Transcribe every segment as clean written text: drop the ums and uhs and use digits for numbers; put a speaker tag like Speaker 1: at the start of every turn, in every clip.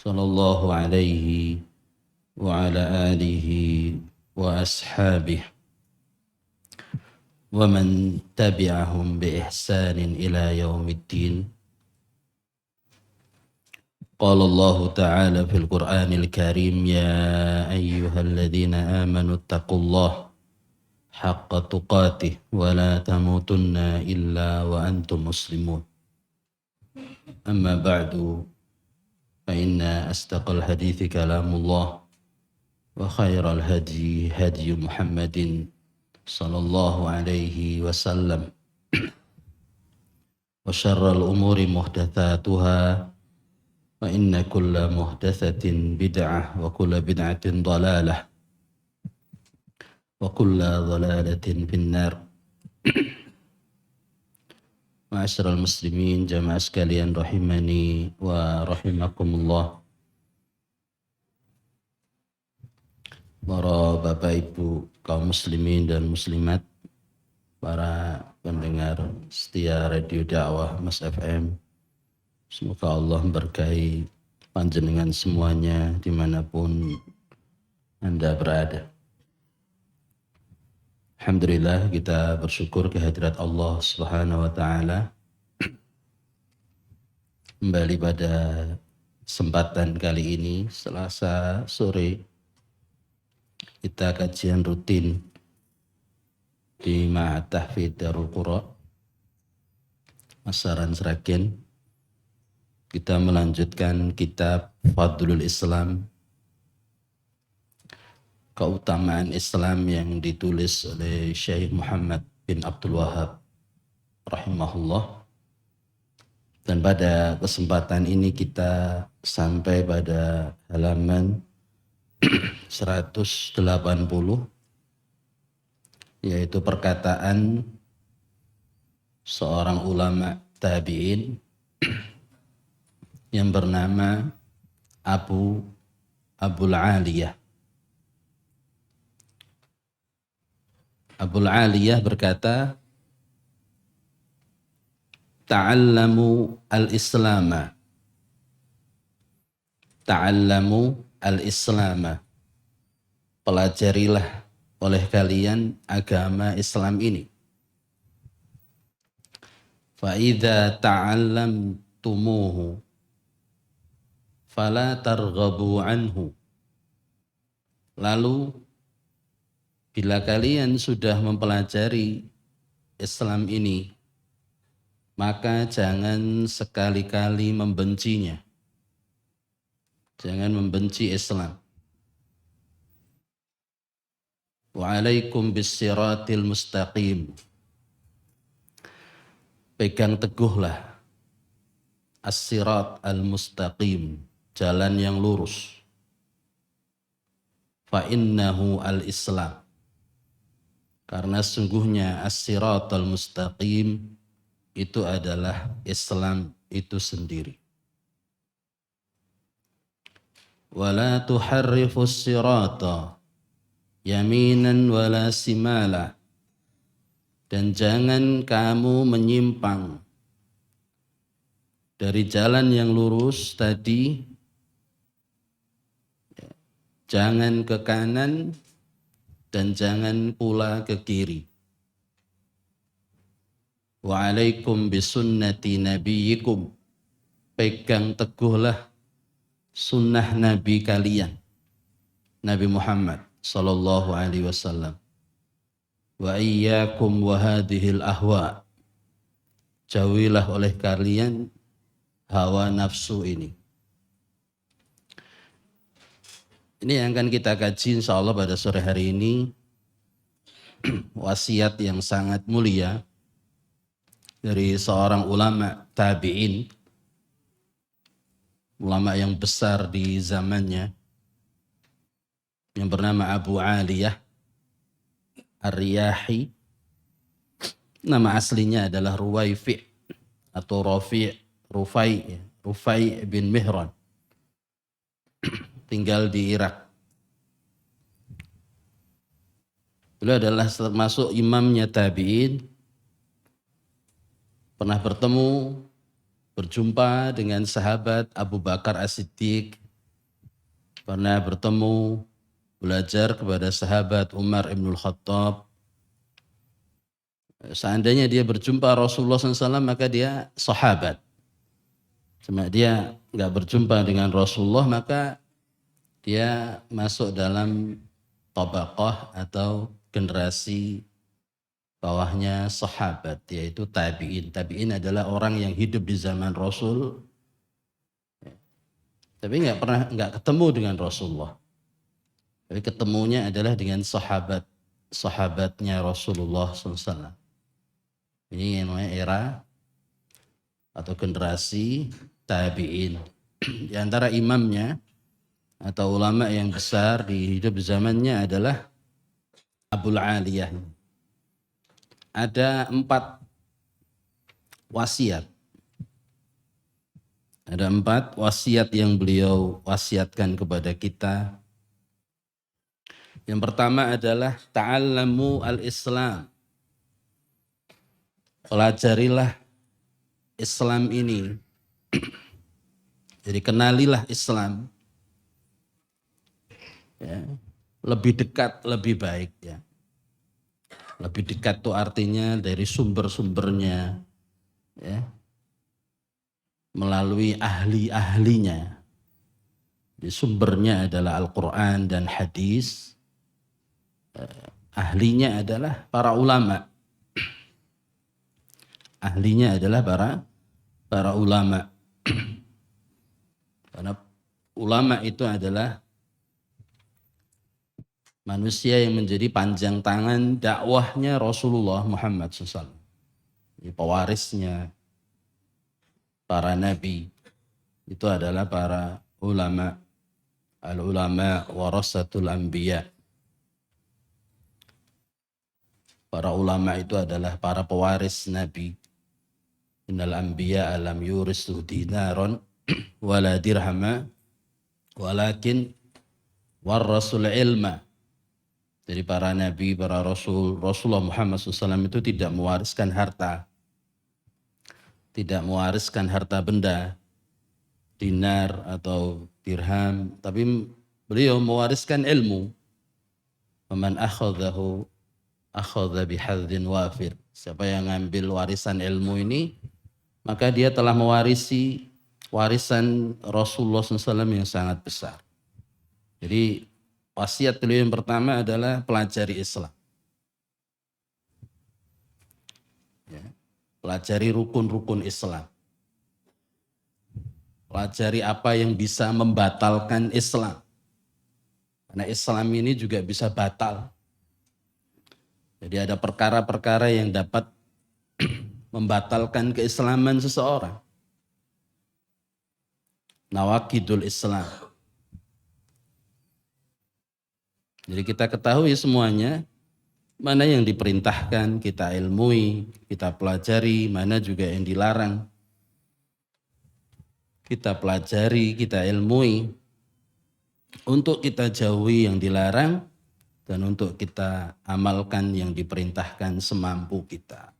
Speaker 1: sallallahu alaihi wa ala alihi wa ashabihi wa man tabi'ahum bi ihsanin ila yaumiddin. Qala Allah Ta'ala fil Qur'anil Karim, ya ayyuhalladzina amanu taqullaha haqqa tuqatih wa la tamutunna illa wa antum muslimun. Amma ba'du, فإن أصدق الحديث كلام الله وخير الهدي هدي محمد صلى الله عليه وسلم وشر الأمور محدثاتها وإن كل محدثة بدعة وكل بدعة ضلالة وكل ضلالة في النار. Ma'asyiral muslimin, jamaah sekalian rahimani wa rahimakumullah. Para bapak ibu kaum muslimin dan muslimat, para pendengar setia Radio Dakwah Mas FM, semoga Allah memberkahi panjenengan semuanya dimanapun Anda berada. Alhamdulillah, kita bersyukur kehadirat Allah Subhanahu wa Ta'ala. Kembali pada kesempatan kali ini, Selasa sore, kita kajian rutin di Ma'had Tahfidz Darul Qura Masaran Sragen. Kita melanjutkan kitab Fadlul Islam, keutamaan Islam, yang ditulis oleh Syekh Muhammad bin Abdul Wahab rahimahullah. Dan pada kesempatan ini kita sampai pada halaman 180, yaitu perkataan seorang ulama tabi'in yang bernama Abul Aliyah. Abul Aliyah berkata, ta'allamu al-islama. Ta'allamu al-islama. Pelajarilah oleh kalian agama Islam ini. Fa idza ta'allamtumuhu fala targhabu anhu. Lalu bila kalian sudah mempelajari Islam ini, maka jangan sekali-kali membencinya. Jangan membenci Islam. Wa alaikum bis-siratil mustaqim. Pegang teguhlah as-sirat al-mustaqim, jalan yang lurus. Fa innahu al-islam. Karena sungguhnya as-siratal mustaqim itu adalah Islam itu sendiri. Wala tuharrifus sirata yaminan wala simala. Dan jangan kamu menyimpang dari jalan yang lurus tadi, jangan ke kanan dan jangan pula ke kiri. Wa alaikum bisunnati nabiyikum. Pegang teguhlah sunnah Nabi kalian, Nabi Muhammad sallallahu alaihi wasallam. Wa iyyakum wa hadhil ahwa. Jauhilah oleh kalian hawa nafsu ini. Ini yang akan kita kaji insyaallah pada sore hari ini. Wasiat yang sangat mulia dari seorang ulama tabi'in, ulama yang besar di zamannya, yang bernama Abu Aliyah Ar-Riyahi. Nama aslinya adalah Ruwaifi atau Rufai bin Mihran. Tinggal di Irak. Beliau adalah termasuk imamnya tabi'in. Pernah. pernah bertemu, berjumpa dengan sahabat Abu Bakar As-Siddiq pernah bertemu, belajar kepada sahabat Umar ibn Khattab. Seandainya dia berjumpa Rasulullah SAW maka dia sahabat. Cuma dia nggak berjumpa dengan Rasulullah maka dia masuk dalam tabaqah atau generasi bawahnya sahabat, yaitu tabi'in. Tabi'in adalah orang yang hidup di zaman Rasul tapi nggak ketemu dengan Rasulullah. Tapi ketemunya adalah dengan sahabatnya Rasulullah SAW. Ini yang namanya era atau generasi tabi'in. Di antara imamnya atau ulama yang besar di hidup zamannya adalah Abul Aliyah. Ada 4 wasiat. Ada 4 wasiat yang beliau wasiatkan kepada kita. Yang pertama adalah ta'allamu al-Islam. Pelajarilah Islam ini. Jadi kenalilah Islam. Ya, lebih dekat, lebih baik. Ya. Lebih dekat itu artinya dari sumber-sumbernya. Ya. Melalui ahli-ahlinya. Di sumbernya adalah Al-Quran dan hadis. Ahlinya adalah para ulama. Ahlinya adalah para ulama. Karena ulama itu adalah manusia yang menjadi panjang tangan dakwahnya Rasulullah Muhammad SAW. Pewarisnya para nabi itu adalah para ulama. Al-ulama warasatul anbiya. Para ulama itu adalah para pewaris nabi. Innal anbiya lam yurisu dinaron wala dirhama walakin warasul ilma. Jadi para nabi, para rasul, Rasulullah Muhammad SAW itu tidak mewariskan harta. Tidak mewariskan harta benda, dinar atau dirham, tapi beliau mewariskan ilmu. Faman akhadhahu akhadha bihadzin wafir. Siapa yang ngambil warisan ilmu ini, maka dia telah mewarisi warisan Rasulullah SAW yang sangat besar. Jadi wasiat beliau yang pertama adalah pelajari Islam. Ya, pelajari rukun-rukun Islam. Pelajari apa yang bisa membatalkan Islam. Karena Islam ini juga bisa batal. Jadi ada perkara-perkara yang dapat membatalkan keislaman seseorang. Nawakidul Islam. Jadi kita ketahui semuanya, mana yang diperintahkan, kita ilmui, kita pelajari, mana juga yang dilarang. Kita pelajari, kita ilmui, untuk kita jauhi yang dilarang, dan untuk kita amalkan yang diperintahkan semampu kita.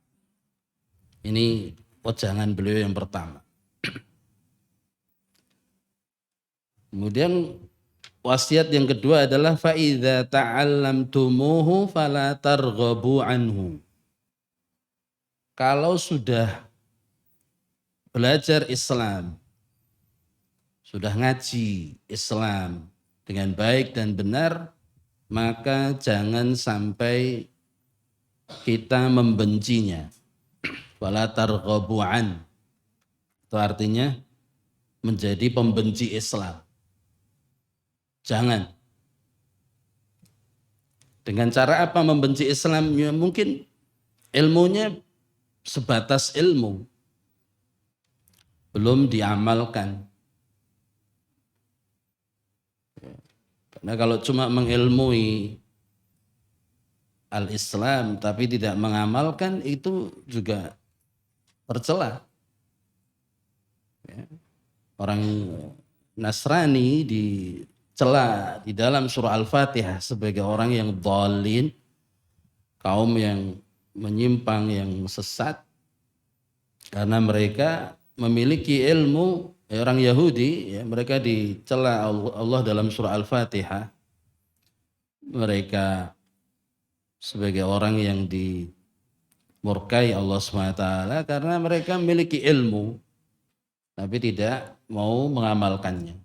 Speaker 1: Ini wejangan beliau yang pertama. Kemudian wasiat yang kedua adalah فَإِذَا تَعَلَّمْتُمُوهُ فَلَا تَرْغَبُوا عَنْهُ. Kalau sudah belajar Islam, sudah ngaji Islam dengan baik dan benar, maka jangan sampai kita membencinya. Wala targhabu an. Itu artinya menjadi pembenci Islam. Jangan. Dengan cara apa membenci Islam? Ya, mungkin ilmunya sebatas ilmu. Belum diamalkan. Karena kalau cuma mengilmui al-Islam tapi tidak mengamalkan, itu juga tercela. Orang Nasrani dicela di dalam surah Al-Fatihah sebagai orang yang dhalin, kaum yang menyimpang, yang sesat, karena mereka memiliki ilmu Orang Yahudi, ya, mereka dicela Allah dalam surah Al-Fatihah. Mereka sebagai orang yang dimurkai Allah SWT karena mereka memiliki ilmu, tapi tidak mau mengamalkannya.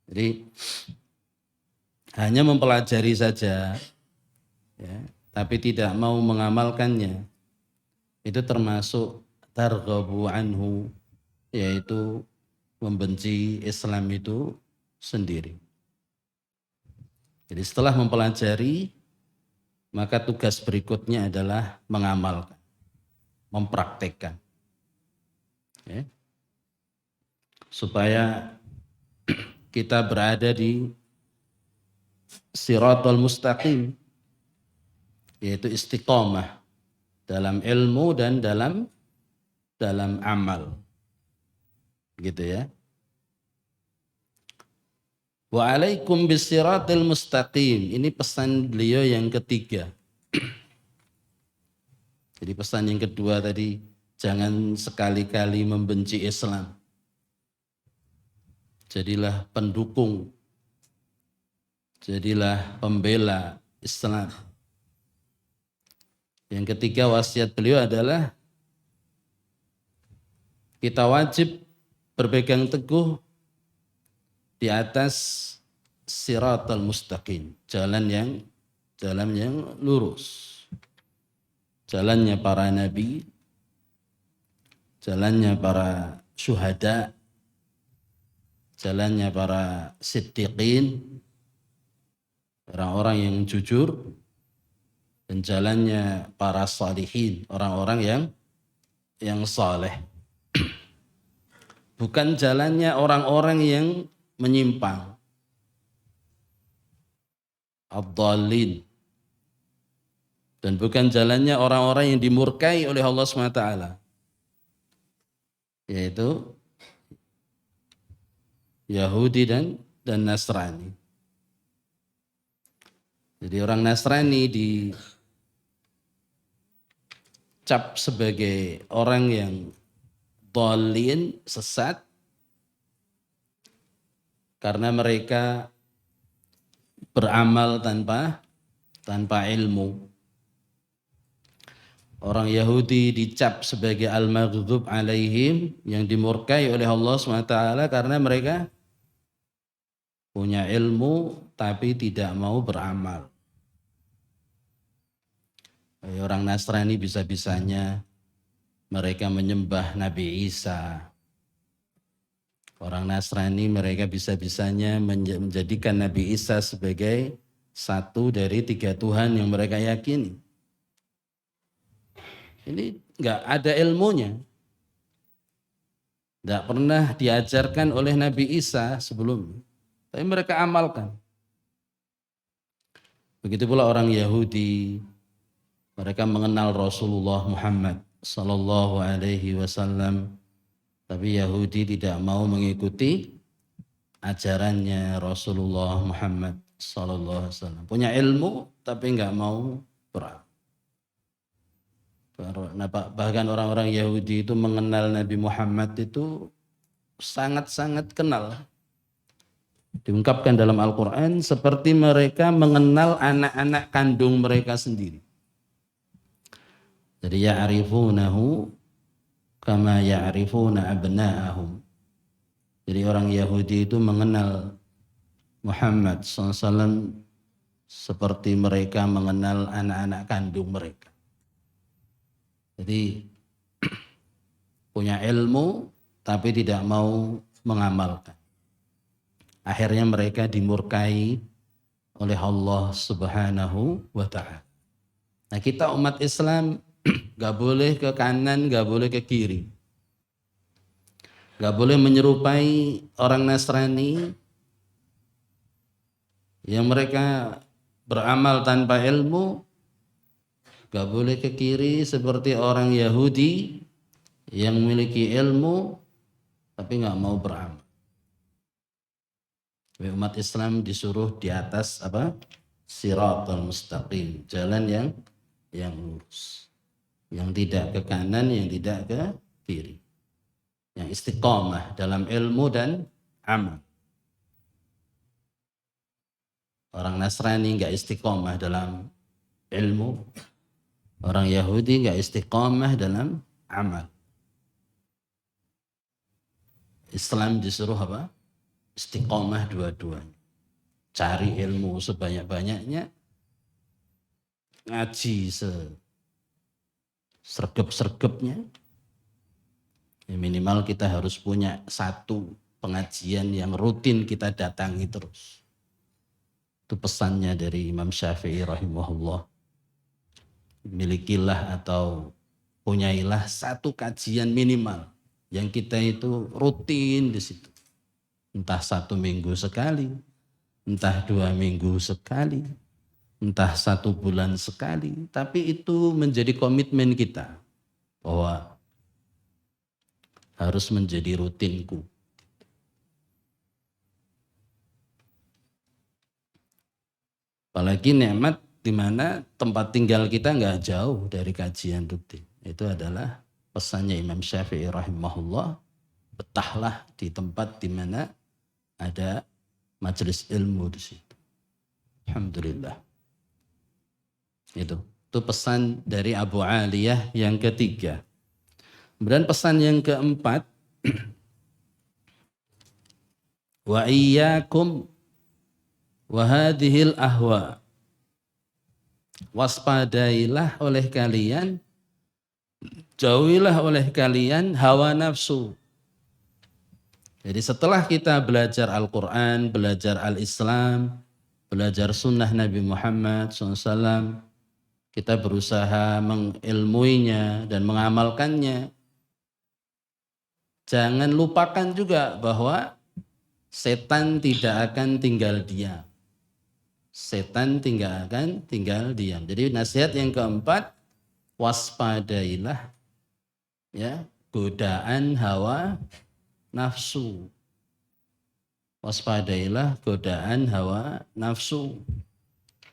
Speaker 1: Jadi hanya mempelajari saja, ya, tapi tidak mau mengamalkannya. Itu termasuk targhabu anhu, yaitu membenci Islam itu sendiri. Jadi setelah mempelajari, maka tugas berikutnya adalah mengamalkan, mempraktekkan. Ya. Supaya kita berada di siratal mustaqim, yaitu istiqomah dalam ilmu dan dalam amal. Gitu ya. Wa alaikum bisiratil mustaqim. Ini pesan beliau yang ketiga. Jadi pesan yang kedua tadi, jangan sekali-kali membenci Islam. Jadilah pendukung, jadilah pembela Islam. Yang ketiga wasiat beliau adalah kita wajib berpegang teguh di atas siratal mustaqim, jalan yang lurus. Jalannya para nabi, jalannya para syuhada, jalannya para siddiqin, orang-orang yang jujur, dan jalannya para salihin, orang-orang yang saleh. Bukan jalannya orang-orang yang menyimpang, ad-dallin, dan bukan jalannya orang-orang yang dimurkai oleh Allah SWT, yaitu Yahudi dan Nasrani. Jadi orang Nasrani dicap sebagai orang yang dhalin, sesat, karena mereka beramal tanpa ilmu. Orang Yahudi dicap sebagai al-maghdhub alaihim, yang dimurkai oleh Allah SWT karena mereka punya ilmu tapi tidak mau beramal. Orang Nasrani bisa-bisanya mereka menyembah Nabi Isa. Orang Nasrani mereka bisa-bisanya menjadikan Nabi Isa sebagai satu dari 3 Tuhan yang mereka yakini. Ini enggak ada ilmunya. Enggak pernah diajarkan oleh Nabi Isa sebelumnya. Tapi mereka amalkan. Begitu pula orang Yahudi. Mereka mengenal Rasulullah Muhammad sallallahu alaihi wasallam. Tapi Yahudi tidak mau mengikuti ajarannya Rasulullah Muhammad sallallahu alaihi wasallam. Punya ilmu tapi enggak mau beramal. Bahkan orang-orang Yahudi itu mengenal Nabi Muhammad itu sangat-sangat kenal. Diungkapkan dalam Al-Quran seperti mereka mengenal anak-anak kandung mereka sendiri. Jadi ya'rifunahu kama ya'rifuna abna'ahum. Jadi orang Yahudi itu mengenal Muhammad SAW seperti mereka mengenal anak-anak kandung mereka. Jadi punya ilmu tapi tidak mau mengamalkan. Akhirnya mereka dimurkai oleh Allah Subhanahu wa ta'ala. Nah, kita umat Islam gak boleh ke kanan, gak boleh ke kiri. Gak boleh menyerupai orang Nasrani yang mereka beramal tanpa ilmu. Gak boleh ke kiri seperti orang Yahudi yang memiliki ilmu tapi gak mau beramal. Umat Islam disuruh di atas siratal mustaqim, jalan yang lurus, yang tidak ke kanan, yang tidak ke kiri. yang istiqomah dalam ilmu dan amal. Orang Nasrani nggak istiqomah dalam ilmu, orang Yahudi nggak istiqomah dalam amal. Islam disuruh apa? Istiqomah dua-duanya. Cari ilmu sebanyak-banyaknya, ngaji sergep-sergepnya. Ya minimal kita harus punya satu pengajian yang rutin kita datangi terus. Itu pesannya dari Imam Syafi'i rahimahullah. Milikilah atau punyailah satu kajian minimal yang kita itu rutin di situ. Entah 1 minggu sekali, entah 2 minggu sekali, entah 1 bulan sekali. Tapi itu menjadi komitmen kita bahwa harus menjadi rutinku. Apalagi nikmat di mana tempat tinggal kita nggak jauh dari kajian rutin. Itu adalah pesannya Imam Syafi'i rahimahullah. Betahlah di tempat di mana ada majelis ilmu di situ. Alhamdulillah. Itu pesan dari Abu Aliyah yang ketiga. Kemudian pesan yang keempat, wa iyyakum wa hadhil ahwa. Waspadailah oleh kalian, jauhilah oleh kalian hawa nafsu. Jadi setelah kita belajar Al-Quran, belajar Al-Islam, belajar sunnah Nabi Muhammad SAW, kita berusaha mengilmuinya dan mengamalkannya. Jangan lupakan juga bahwa setan tidak akan tinggal diam. Setan tidak akan tinggal diam. Jadi nasihat yang keempat, waspadailah ya godaan hawa nafsu. Waspadailah godaan hawa nafsu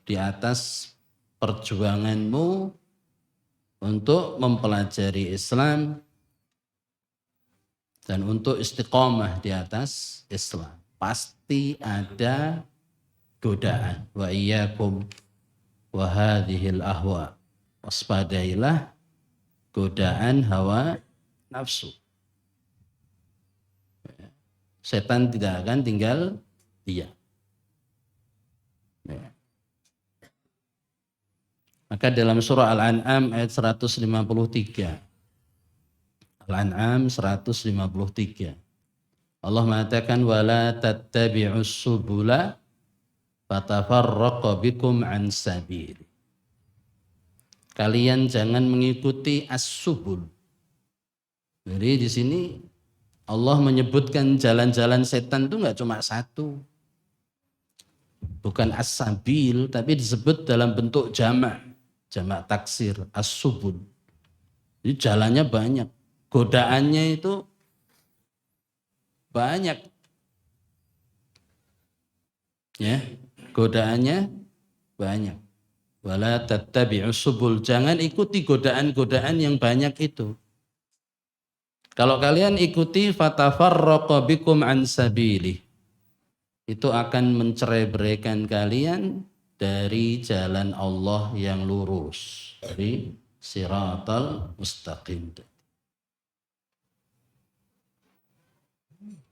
Speaker 1: di atas perjuanganmu untuk mempelajari Islam dan untuk istiqomah di atas Islam. Pasti ada godaan. Wa iyyakum wa hadhil ahwa. Waspadailah godaan hawa nafsu. Setan tidak akan tinggal diam. Ya. Maka dalam surah Al-An'am ayat 153. Al-An'am 153. Allah mengatakan wala tattabi'us subula fatafarraqa bikum an sabil. Kalian jangan mengikuti as-subul. Jadi di sini Allah menyebutkan jalan-jalan setan itu enggak cuma satu. Bukan as-sabil tapi disebut dalam bentuk jamak. Jamak taksir as-subul. Jadi jalannya banyak. Godaannya itu banyak. Ya, godaannya banyak. Wala tattabi'us subul. Jangan ikuti godaan-godaan yang banyak itu. Kalau kalian ikuti fatafarraqa bikum an sabilih. Itu akan mencerai-beraikan kalian dari jalan Allah yang lurus. Dari siratal mustaqim.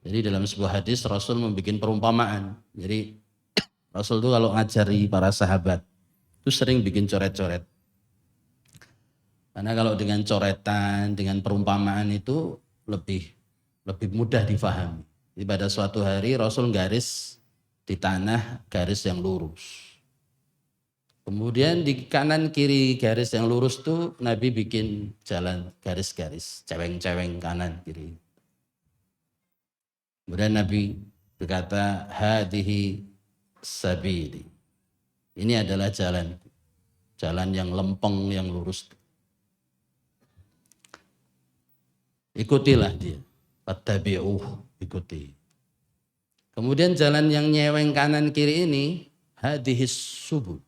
Speaker 1: Jadi dalam sebuah hadis Rasul membuat perumpamaan. Jadi Rasul itu kalau ngajari para sahabat itu sering bikin coret-coret. Karena kalau dengan coretan, dengan perumpamaan itu lebih mudah difahami. Jadi pada suatu hari Rasul garis di tanah garis yang lurus. Kemudian di kanan kiri garis yang lurus itu Nabi bikin jalan garis-garis, ceweng-ceweng kanan kiri. Kemudian Nabi berkata, hadihi sabili. Ini adalah jalan yang lempeng, yang lurus. Ikutilah dia. Fattabi'uh, ikuti. Kemudian jalan yang nyeweng kanan kiri ini, hadihis subul.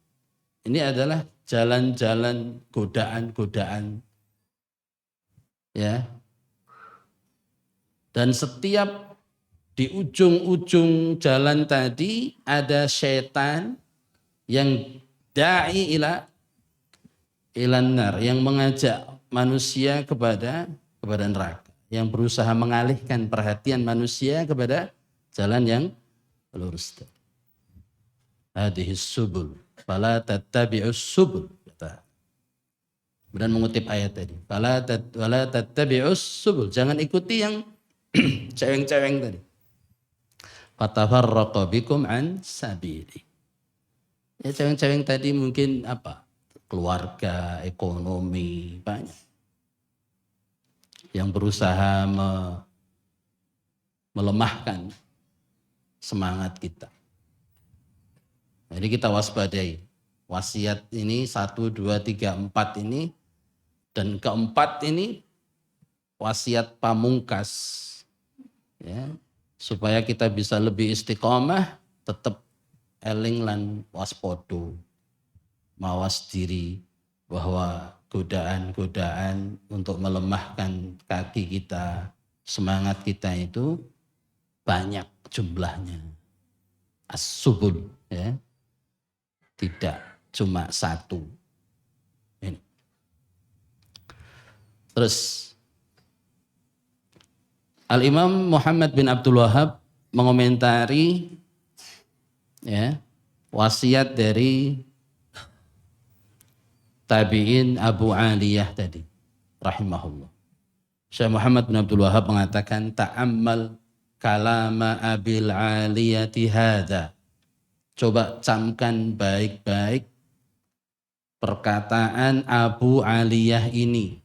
Speaker 1: Ini adalah jalan-jalan godaan-godaan. Ya. Dan setiap di ujung-ujung jalan tadi ada syaitan yang da'i ilan nar, yang mengajak manusia kepada neraka, yang berusaha mengalihkan perhatian manusia kepada jalan yang lurus. Hadhis subul fala tattabi'us subul, kata. Kemudian mengutip ayat tadi, fala tattabi'us subul, jangan ikuti yang ceweng-ceweng tadi. Fatafarraqa bikum an sabili. Ya ceweng-ceweng tadi mungkin apa? Keluarga, ekonomi, banyak. Yang berusaha melemahkan semangat kita. Jadi kita waspadai. Wasiat ini 1, 2, 3, 4 ini. Dan keempat ini wasiat pamungkas. Ya, supaya kita bisa lebih istiqomah, tetap eling lan waspodo, mawas diri bahwa godaan-godaan untuk melemahkan kaki kita, semangat kita itu banyak jumlahnya. As-subul, ya, tidak cuma satu. Ini. Terus Al-Imam Muhammad bin Abdul Wahhab mengomentari, ya, wasiat dari tabi'in Abu Aliyah tadi, rahimahullah. Syekh Muhammad bin Abdul Wahhab mengatakan, ta'ammal kalama Abil Aliyati hadza. Coba camkan baik-baik perkataan Abu Aliyah ini.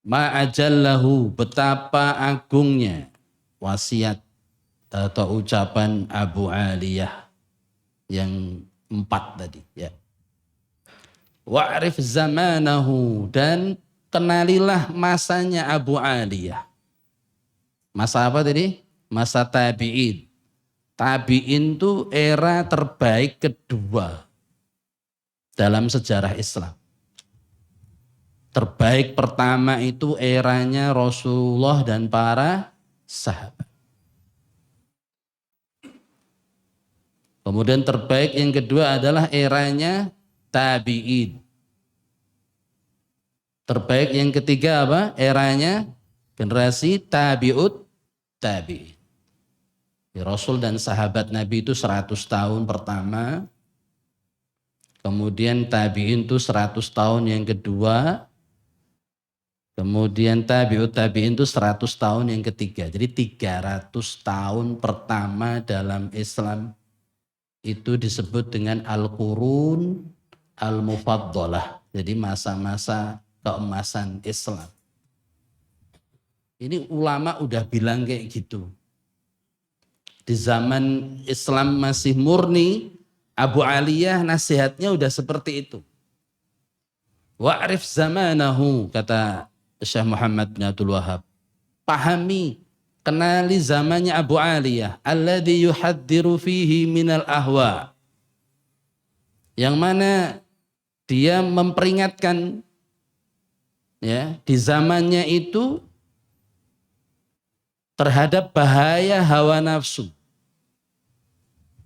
Speaker 1: Ma'ajallahu, betapa agungnya wasiat atau ucapan Abu Aliyah yang 4 tadi, ya. Wa'rif zamanahu, dan kenalilah masanya Abu Aliyah. Masa apa tadi? Masa tabi'in. Tabi'in itu era terbaik kedua dalam sejarah Islam. Terbaik pertama itu eranya Rasulullah dan para sahabat. Kemudian terbaik yang kedua adalah eranya tabi'in. Terbaik yang ketiga apa? Eranya generasi tabi'ut tabi'in. Rasul dan sahabat Nabi itu 100 tahun pertama. Kemudian tabi'in itu 100 tahun yang kedua. Kemudian tabi'ut tabi'in itu 100 tahun yang ketiga. Jadi 300 tahun pertama dalam Islam itu disebut dengan Al-Qurun Al-Mufaddalah. Jadi masa-masa keemasan Islam. Ini ulama udah bilang kayak gitu. Di zaman Islam masih murni, Abu Aliyah nasihatnya udah seperti itu. Wa'rif zamanahu, kata Syekh Muhammad bin Abdul Wahhab. Pahami, kenali zamannya Abu Aliyah. Alladhi yuhaddiru fihi minal ahwa. Yang mana dia memperingatkan, ya, di zamannya itu terhadap bahaya hawa nafsu.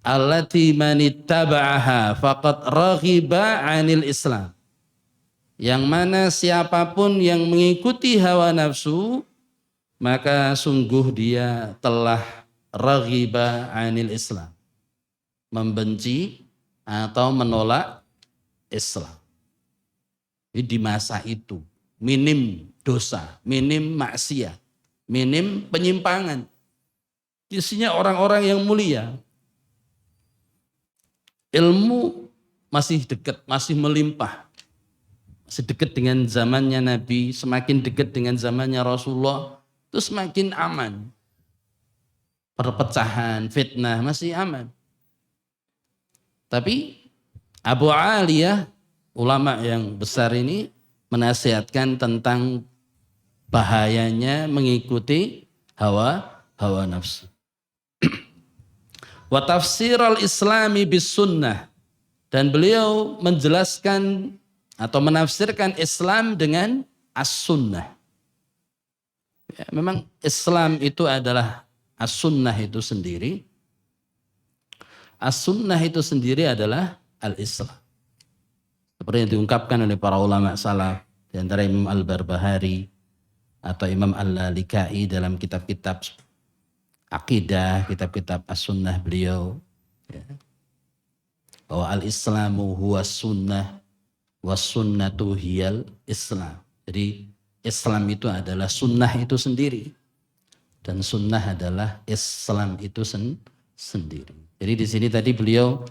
Speaker 1: Allati manittaba'aha faqad raghiba 'anil Islam. Yang mana siapapun yang mengikuti hawa nafsu, maka sungguh dia telah raghiba 'anil Islam. Membenci atau menolak Islam. Jadi di masa itu minim dosa, minim maksiat, minim penyimpangan. Isinya orang-orang yang mulia. Ilmu masih dekat, masih melimpah. Masih dekat dengan zamannya Nabi, semakin dekat dengan zamannya Rasulullah, itu semakin aman. Perpecahan, fitnah masih aman. Tapi Abu Aliyah, ulama yang besar ini, menasihatkan tentang bahayanya mengikuti hawa nafsu. Wa tafsir al-islami bis sunnah, dan beliau menjelaskan atau menafsirkan Islam dengan as-sunnah. Ya, memang Islam itu adalah as-sunnah itu sendiri. As-sunnah itu sendiri adalah al-Islam. Seperti yang diungkapkan oleh para ulama salaf, di antara Imam Al-Barbahari atau Imam Al-Lalikai dalam kitab-kitab akidah, kitab-kitab as-sunnah beliau. Ya. Bahwa al-Islamu huwa sunnah, was sunnatu hiyal Islam. Jadi Islam itu adalah sunnah itu sendiri. Dan sunnah adalah Islam itu sendiri. Jadi di sini tadi beliau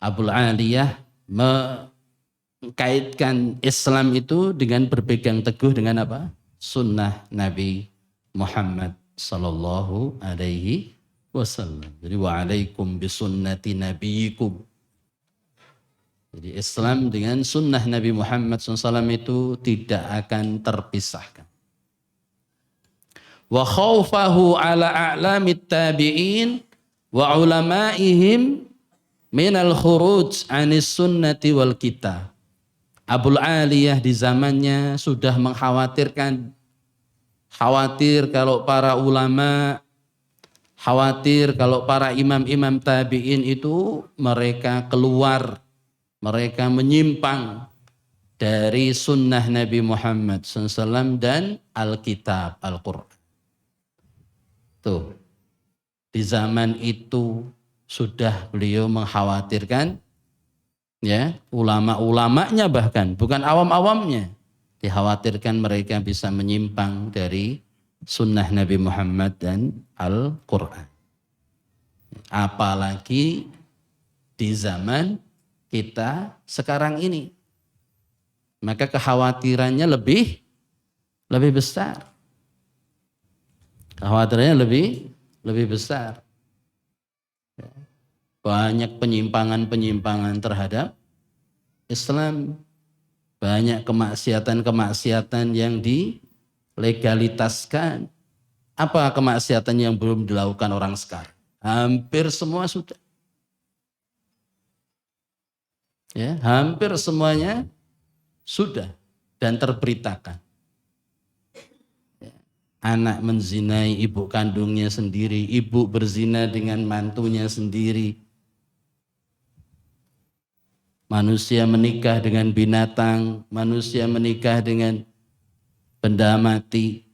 Speaker 1: Abul Aliyah mengkaitkan Islam itu dengan berpegang teguh dengan apa? Sunnah Nabi Muhammad sallallahu alaihi wasallam. Jadi wa alaikum bisunnati nabiyikum. Jadi Islam dengan sunnah Nabi Muhammad SAW itu tidak akan terpisahkan. Wa khawfahu ala a'lamit tabi'in wa ulama'ihim minal khuruj anis sunnati wal kitab. Abul Aliyah di zamannya sudah mengkhawatirkan, khawatir kalau para ulama, khawatir kalau para imam-imam tabi'in itu mereka keluar, mereka menyimpang dari sunnah Nabi Muhammad SAW dan Alkitab, Al-Quran. Tuh, di zaman itu sudah beliau mengkhawatirkan, ya, ulama-ulamanya bahkan, bukan awam-awamnya, dikhawatirkan mereka bisa menyimpang dari sunnah Nabi Muhammad dan Al-Quran. Apalagi di zaman kita sekarang ini, maka kekhawatirannya lebih besar. Kekhawatirannya lebih besar. Banyak penyimpangan-penyimpangan terhadap Islam, banyak kemaksiatan-kemaksiatan yang dilegalitaskan. Apa kemaksiatan yang belum dilakukan orang sekarang? Hampir semua sudah. Ya, hampir semuanya sudah dan terberitakan. Ya, anak menzinai ibu kandungnya sendiri, ibu berzina dengan mantunya sendiri. Manusia menikah dengan binatang, manusia menikah dengan benda mati.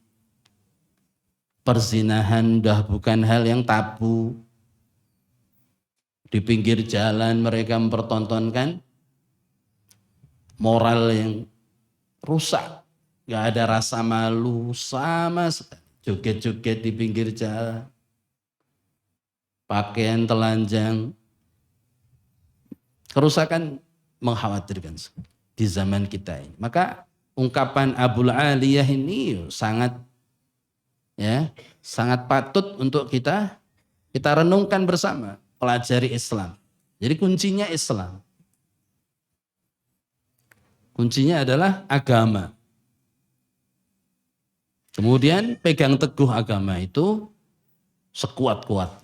Speaker 1: Perzinahan sudah bukan hal yang tabu. Di pinggir jalan mereka mempertontonkan moral yang rusak, gak ada rasa malu sama sekali. Joget-joget di pinggir jalan, pakaian telanjang, kerusakan mengkhawatirkan di zaman kita ini. Maka ungkapan Abul Aliyah ini sangat patut untuk kita renungkan bersama, pelajari Islam. Jadi kuncinya Islam. Kuncinya adalah agama. Kemudian pegang teguh agama itu sekuat-kuat.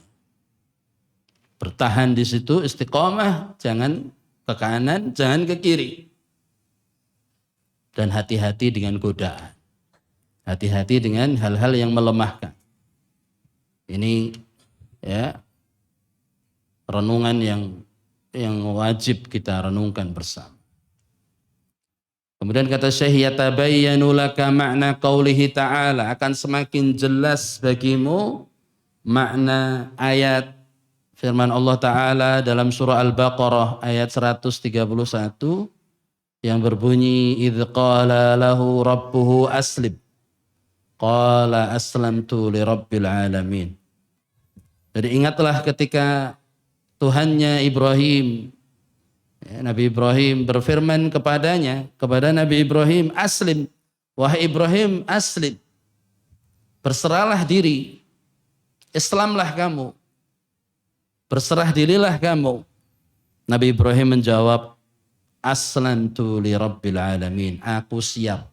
Speaker 1: Bertahan di situ, istiqomah, jangan ke kanan, jangan ke kiri. Dan hati-hati dengan godaan. Hati-hati dengan hal-hal yang melemahkan. Ini ya renungan yang wajib kita renungkan bersama. Kemudian kata Syekh, yatabayyanu laka makna qaulihi ta'ala, akan semakin jelas bagimu makna ayat firman Allah Ta'ala dalam surah Al-Baqarah ayat 131 yang berbunyi, idh qala lahu rabbuhu aslim qala aslamtu li rabbil alamin. Jadi ingatlah ketika Tuhannya Ibrahim, Nabi Ibrahim berfirman kepada Nabi Ibrahim, aslim, wahai Ibrahim, aslim, berserahlah diri, Islamlah kamu, berserah dirilah kamu. Nabi Ibrahim menjawab, aslamtu li rabbil alamin, aku siap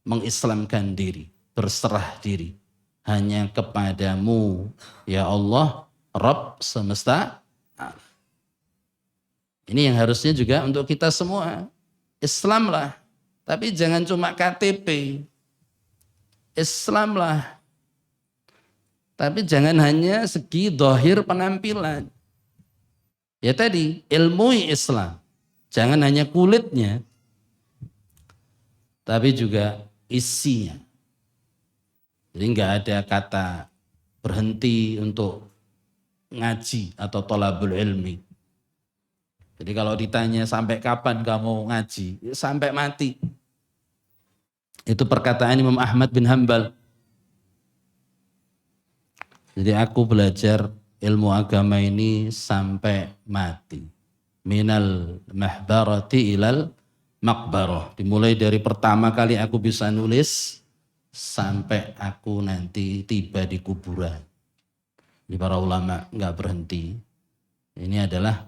Speaker 1: mengislamkan diri, berserah diri hanya kepadamu ya Allah, Rabb semesta alam. Ini yang harusnya juga untuk kita semua. Islamlah, tapi jangan cuma KTP. Islamlah. Tapi jangan hanya segi zahir penampilan. Ya tadi, ilmui Islam. Jangan hanya kulitnya, tapi juga isinya. Jadi enggak ada kata berhenti untuk ngaji atau thalabul ilmi. Jadi kalau ditanya sampai kapan kamu ngaji, ya sampai mati. Itu perkataan Imam Ahmad bin Hanbal. Jadi aku belajar ilmu agama ini sampai mati. Minal mahbarati ilal makbarah. Dimulai dari pertama kali aku bisa nulis sampai aku nanti tiba di kuburan. Jadi para ulama nggak berhenti. Ini adalah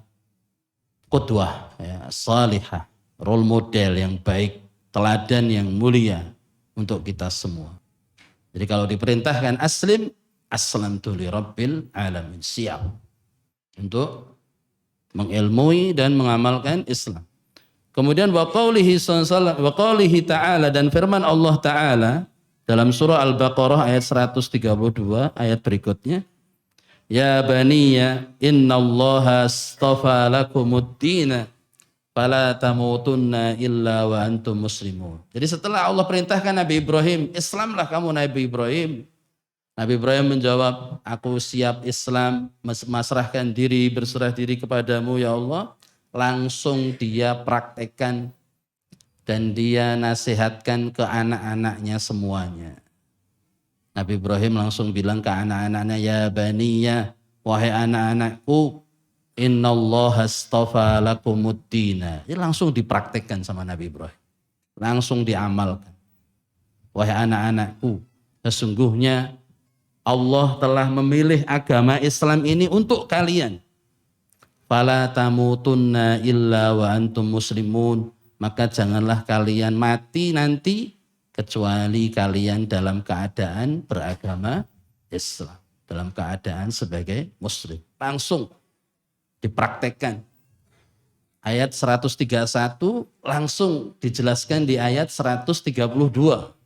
Speaker 1: qudwah, ya, salihah, role model yang baik, teladan yang mulia untuk kita semua. Jadi kalau diperintahkan aslim, aslamtu li rabbil alamin, siap untuk mengilmui dan mengamalkan Islam. Kemudian wa qaulihi ta'ala, dan firman Allah Ta'ala dalam surah Al-Baqarah ayat 132 ayat berikutnya, ya baniya innallaha astafa lakumuddina fala tamutunna illa wa antum muslimun. Jadi setelah Allah perintahkan Nabi Ibrahim, Islamlah kamu Nabi Ibrahim. Nabi Ibrahim menjawab, aku siap Islam, masrahkan diri, berserah diri kepadamu ya Allah. Langsung dia praktekkan dan dia nasihatkan ke anak-anaknya semuanya. Nabi Ibrahim langsung bilang ke anak-anaknya, ya baniya, wahai anak-anakku, innallaha astafa lakumuddina. Ini langsung dipraktekkan sama Nabi Ibrahim. Langsung diamalkan. Wahai anak-anakku, sesungguhnya Allah telah memilih agama Islam ini untuk kalian. Fala tamutunna illa wa antum muslimun. Maka janganlah kalian mati nanti kecuali kalian dalam keadaan beragama Islam. Dalam keadaan sebagai muslim. Langsung dipraktekkan. Ayat 131 langsung dijelaskan di ayat 132.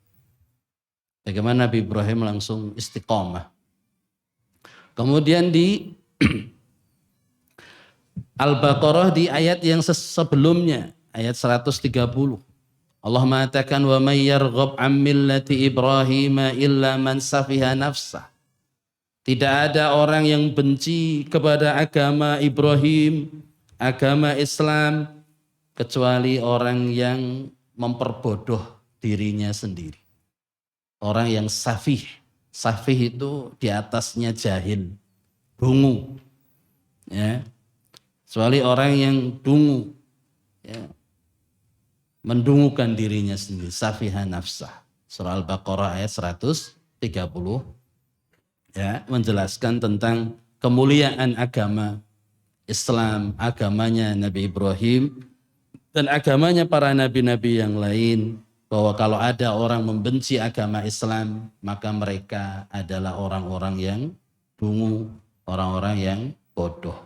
Speaker 1: Bagaimana Nabi Ibrahim langsung istiqomah. Kemudian di Al-Baqarah di ayat yang sebelumnya, ayat 130. Allah mengatakan, wa may yarghab an millati Ibrahim illa man safiha nafsah. Tidak ada orang yang benci kepada agama Ibrahim, agama Islam, kecuali orang yang memperbodoh dirinya sendiri. Orang yang safih. Safih itu di atasnya jahil, dungu. Ya. Kecuali orang yang dungu, ya, mendungukan dirinya sendiri, safiha nafsah. Surah Al-Baqarah ayat 130, ya, menjelaskan tentang kemuliaan agama Islam, agamanya Nabi Ibrahim, dan agamanya para nabi-nabi yang lain, bahwa kalau ada orang membenci agama Islam, maka mereka adalah orang-orang yang dungu, orang-orang yang bodoh.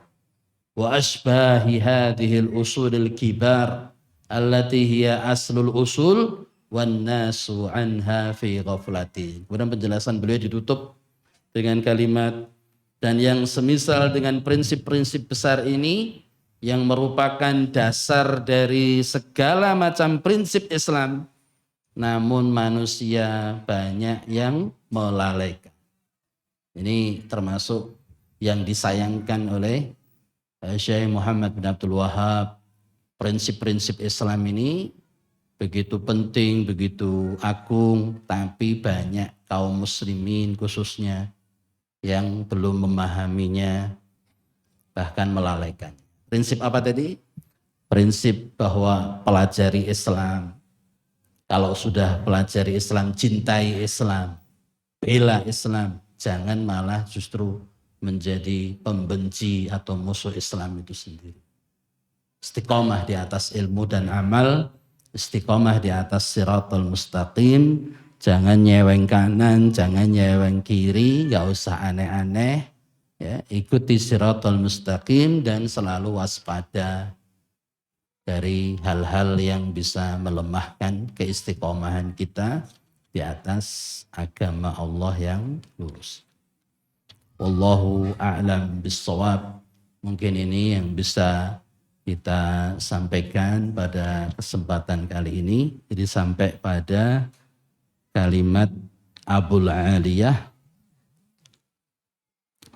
Speaker 1: Wa asbahi hadhil usulil kibar allati hiya aslul usul wan nasu anha fi ghaflatin. Kemudian penjelasan beliau ditutup dengan kalimat, dan yang semisal dengan prinsip-prinsip besar ini yang merupakan dasar dari segala macam prinsip Islam, namun manusia banyak yang melalaikan. Ini termasuk yang disayangkan oleh Syekh Muhammad bin Abdul Wahab. Prinsip-prinsip Islam ini begitu penting, begitu agung, tapi banyak kaum muslimin khususnya yang belum memahaminya, bahkan melalaikan. Prinsip apa tadi? Prinsip bahwa pelajari Islam. Kalau sudah pelajari Islam, cintai Islam, bela Islam, jangan malah justru menjadi pembenci atau musuh Islam itu sendiri. Istiqomah di atas ilmu dan amal, istiqomah di atas siratal mustaqim, jangan nyeweng kanan, jangan nyeweng kiri, gak usah aneh-aneh, ya, ikuti siratal mustaqim dan selalu waspada dari hal-hal yang bisa melemahkan keistiqomahan kita di atas agama Allah yang lurus. Wallahu a'lam bissawab. Mungkin ini yang bisa kita sampaikan pada kesempatan kali ini. Jadi sampai pada kalimat Abul Aliyah,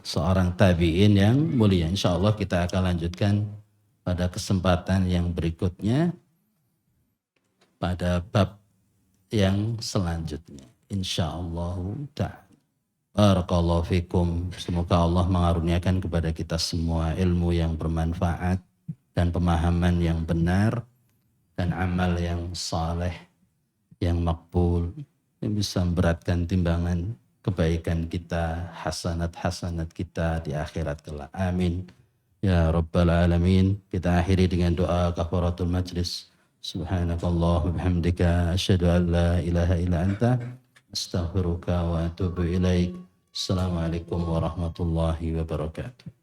Speaker 1: seorang tabi'in yang mulia. Insya Allah kita akan lanjutkan pada kesempatan yang berikutnya, pada bab yang selanjutnya. Insya Allah ta'ala. Barakallahu fikum. Semoga Allah mengaruniakan kepada kita semua ilmu yang bermanfaat dan pemahaman yang benar dan amal yang saleh, yang makbul, yang bisa memberatkan timbangan kebaikan kita, hasanat-hasanat kita di akhirat kelak. Amin. Ya Rabbal Alamin. Kita akhiri dengan doa kafaratul majlis. Subhanakallah wa bihamdika asyhadu an la ilaha illa anta astaghfiruka wa atubu ilaik. Assalamualaikum warahmatullahi wabarakatuh.